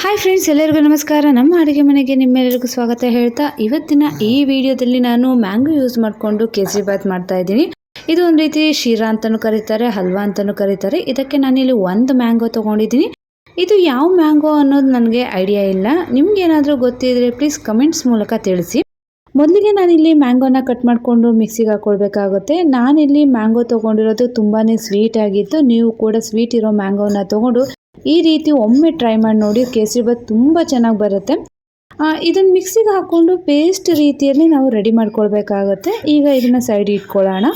Hi friends, ಎಲ್ಲರಿಗೂ ನಮಸ್ಕಾರ. ನಮ್ಮ ಅಡುಗೆ ಮನೆಗೆ ನಿಮ್ಮೆಲ್ಲರಿಗೂ ಸ್ವಾಗತ ಹೇಳ್ತಾ ಇವತ್ತಿನ ಈ ವಿಡಿಯೋದಲ್ಲಿ ನಾನು ಮ್ಯಾಂಗೋ ಯೂಸ್ ಮಾಡಿಕೊಂಡು ಕೇಸರಿಬಾತ್ ಮಾಡ್ತಾ ಇದ್ದೀನಿ. ಇದು ಒಂದು ರೀತಿ ಶೀರಾ ಅಂತಲೂ ಕರೀತಾರೆ, ಹಲ್ವಾ ಅಂತಲೂ ಕರೀತಾರೆ. ಇದಕ್ಕೆ ನಾನಿಲ್ಲಿ ಒಂದು ಮ್ಯಾಂಗೋ ತೊಗೊಂಡಿದ್ದೀನಿ. ಇದು ಯಾವ ಮ್ಯಾಂಗೋ ಅನ್ನೋದು ನನಗೆ ಐಡಿಯಾ ಇಲ್ಲ. ನಿಮ್ಗೇನಾದರೂ ಗೊತ್ತಿದ್ರೆ ಪ್ಲೀಸ್ ಕಮೆಂಟ್ಸ್ ಮೂಲಕ ತಿಳಿಸಿ. ಮೊದಲಿಗೆ ನಾನಿಲ್ಲಿ ಮ್ಯಾಂಗೋನ ಕಟ್ ಮಾಡಿಕೊಂಡು ಮಿಕ್ಸಿಗೆ ಹಾಕ್ಕೊಳ್ಬೇಕಾಗುತ್ತೆ. ನಾನಿಲ್ಲಿ ಮ್ಯಾಂಗೋ ತೊಗೊಂಡಿರೋದು ತುಂಬಾ ಸ್ವೀಟ್ ಆಗಿತ್ತು. ನೀವು ಕೂಡ ಸ್ವೀಟ್ ಇರೋ ಮ್ಯಾಂಗೋನ ತೊಗೊಂಡು ಈ ರೀತಿ ಒಮ್ಮೆ ಟ್ರೈ ಮಾಡಿ ನೋಡಿ. ಕೇಸರಿಬಾತ್ ತುಂಬ ಚೆನ್ನಾಗಿ ಬರುತ್ತೆ. ಇದನ್ನು ಮಿಕ್ಸಿಗೆ ಹಾಕ್ಕೊಂಡು ಪೇಸ್ಟ್ ರೀತಿಯಲ್ಲಿ ನಾವು ರೆಡಿ ಮಾಡ್ಕೊಳ್ಬೇಕಾಗತ್ತೆ. ಈಗ ಇದನ್ನು ಸೈಡ್ ಇಟ್ಕೊಳ್ಳೋಣ.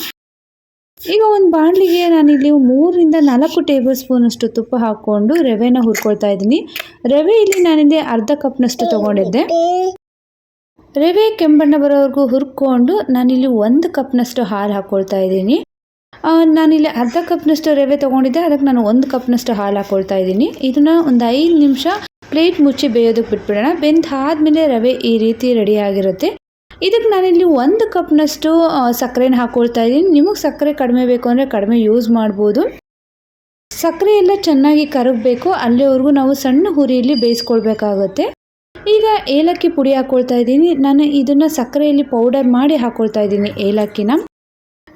ಈಗ ಒಂದು ಬಾಣಲಿಗೆ ನಾನಿಲ್ಲಿ 3ರಿಂದ 4 ಟೇಬಲ್ ಸ್ಪೂನಷ್ಟು ತುಪ್ಪ ಹಾಕ್ಕೊಂಡು ರವೆನ ಹುರ್ಕೊಳ್ತಾ ಇದ್ದೀನಿ. ರವೆ ಇಲ್ಲಿ ನಾನಿಲ್ಲಿ ಅರ್ಧ ಕಪ್ನಷ್ಟು ತೊಗೊಂಡಿದ್ದೆ. ರವೆ ಕೆಂಬಣ್ಣ ಬರೋವರೆಗೂ ಹುರ್ಕೊಂಡು ನಾನಿಲ್ಲಿ 1 ಕಪ್ನಷ್ಟು ಹಾಲು ಹಾಕ್ಕೊಳ್ತಾ ಇದ್ದೀನಿ. ನಾನಿಲ್ಲಿ ಅರ್ಧ ಕಪ್ನಷ್ಟು ರವೆ ತೊಗೊಂಡಿದ್ದೆ, ಅದಕ್ಕೆ ನಾನು 1 ಕಪ್ನಷ್ಟು ಹಾಲು ಹಾಕ್ಕೊಳ್ತಾ ಇದ್ದೀನಿ. ಇದನ್ನು ಒಂದು 5 ನಿಮಿಷ ಪ್ಲೇಟ್ ಮುಚ್ಚಿ ಬೇಯೋದಕ್ಕೆ ಬಿಟ್ಬಿಡೋಣ. ಬೆಂದಾದ್ಮೇಲೆ ರವೆ ಈ ರೀತಿ ರೆಡಿ ಆಗಿರುತ್ತೆ. ಇದಕ್ಕೆ ನಾನಿಲ್ಲಿ 1 ಕಪ್ನಷ್ಟು ಸಕ್ಕರೆನ ಹಾಕ್ಕೊಳ್ತಾ ಇದ್ದೀನಿ. ನಿಮಗೆ ಸಕ್ಕರೆ ಕಡಿಮೆ ಬೇಕು ಅಂದರೆ ಕಡಿಮೆ ಯೂಸ್ ಮಾಡ್ಬೋದು. ಸಕ್ಕರೆ ಎಲ್ಲ ಚೆನ್ನಾಗಿ ಕರಗಬೇಕು, ಅಲ್ಲಿವರೆಗೂ ನಾವು ಸಣ್ಣ ಹುರಿಯಲ್ಲಿ ಬೇಯಿಸ್ಕೊಳ್ಬೇಕಾಗುತ್ತೆ. ಈಗ ಏಲಕ್ಕಿ ಪುಡಿ ಹಾಕ್ಕೊಳ್ತಾ ಇದ್ದೀನಿ. ನಾನು ಇದನ್ನು ಸಕ್ಕರೆಯಲ್ಲಿ ಪೌಡರ್ ಮಾಡಿ ಹಾಕ್ಕೊಳ್ತಾ ಇದ್ದೀನಿ ಏಲಕ್ಕಿನ.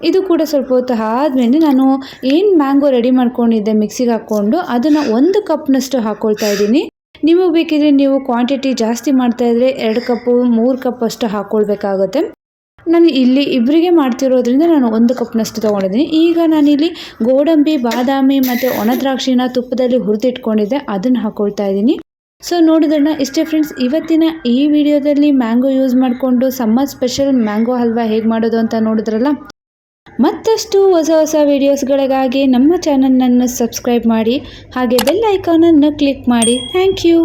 ಇದು ಕೂಡ ಸ್ವಲ್ಪ ಹೊತ್ತು ಆದಮೇಲೆ ನಾನು ಏನು ಮ್ಯಾಂಗೋ ರೆಡಿ ಮಾಡ್ಕೊಂಡಿದ್ದೆ ಮಿಕ್ಸಿಗೆ ಹಾಕ್ಕೊಂಡು ಅದನ್ನು 1 ಕಪ್ನಷ್ಟು ಹಾಕ್ಕೊಳ್ತಾ ಇದ್ದೀನಿ. ನಿಮಗೆ ಬೇಕಿದ್ರೆ ನೀವು ಕ್ವಾಂಟಿಟಿ ಜಾಸ್ತಿ ಮಾಡ್ತಾಯಿದ್ರೆ 2 ಕಪ್ಪು 3 ಕಪ್ ಅಷ್ಟು ಹಾಕ್ಕೊಳ್ಬೇಕಾಗುತ್ತೆ. ನಾನು ಇಲ್ಲಿ ಇಬ್ಬರಿಗೆ ಮಾಡ್ತಿರೋದ್ರಿಂದ ನಾನು 1 ಕಪ್ನಷ್ಟು ತೊಗೊಂಡಿದ್ದೀನಿ. ಈಗ ನಾನಿಲ್ಲಿ ಗೋಡಂಬಿ, ಬಾದಾಮಿ ಮತ್ತು ಒಣ ದ್ರಾಕ್ಷಿನ ತುಪ್ಪದಲ್ಲಿ ಹುರಿದಿಟ್ಕೊಂಡಿದ್ದೆ, ಅದನ್ನು ಹಾಕ್ಕೊಳ್ತಾ ಇದ್ದೀನಿ. ಸೊ ನೋಡಿದ್ರನ್ನ ಇಷ್ಟೇ ಫ್ರೆಂಡ್ಸ್, ಇವತ್ತಿನ ಈ ವಿಡಿಯೋದಲ್ಲಿ ಮ್ಯಾಂಗೋ ಯೂಸ್ ಮಾಡಿಕೊಂಡು ಸಮ್ಮರ್ ಸ್ಪೆಷಲ್ ಮ್ಯಾಂಗೋ ಹಲ್ವಾ ಹೇಗೆ ಮಾಡೋದು ಅಂತ ನೋಡಿದ್ರಲ್ಲ. ಮತ್ತಷ್ಟು ಹೊಸ ವಿಡಿಯೋಸ್ಗಳಿಗಾಗಿ ನಮ್ಮ ಚಾನಲನ್ನು ಸಬ್ಸ್ಕ್ರೈಬ್ ಮಾಡಿ, ಹಾಗೆ ಬೆಲ್ ಐಕಾನನ್ನು ಕ್ಲಿಕ್ ಮಾಡಿ. Thank you.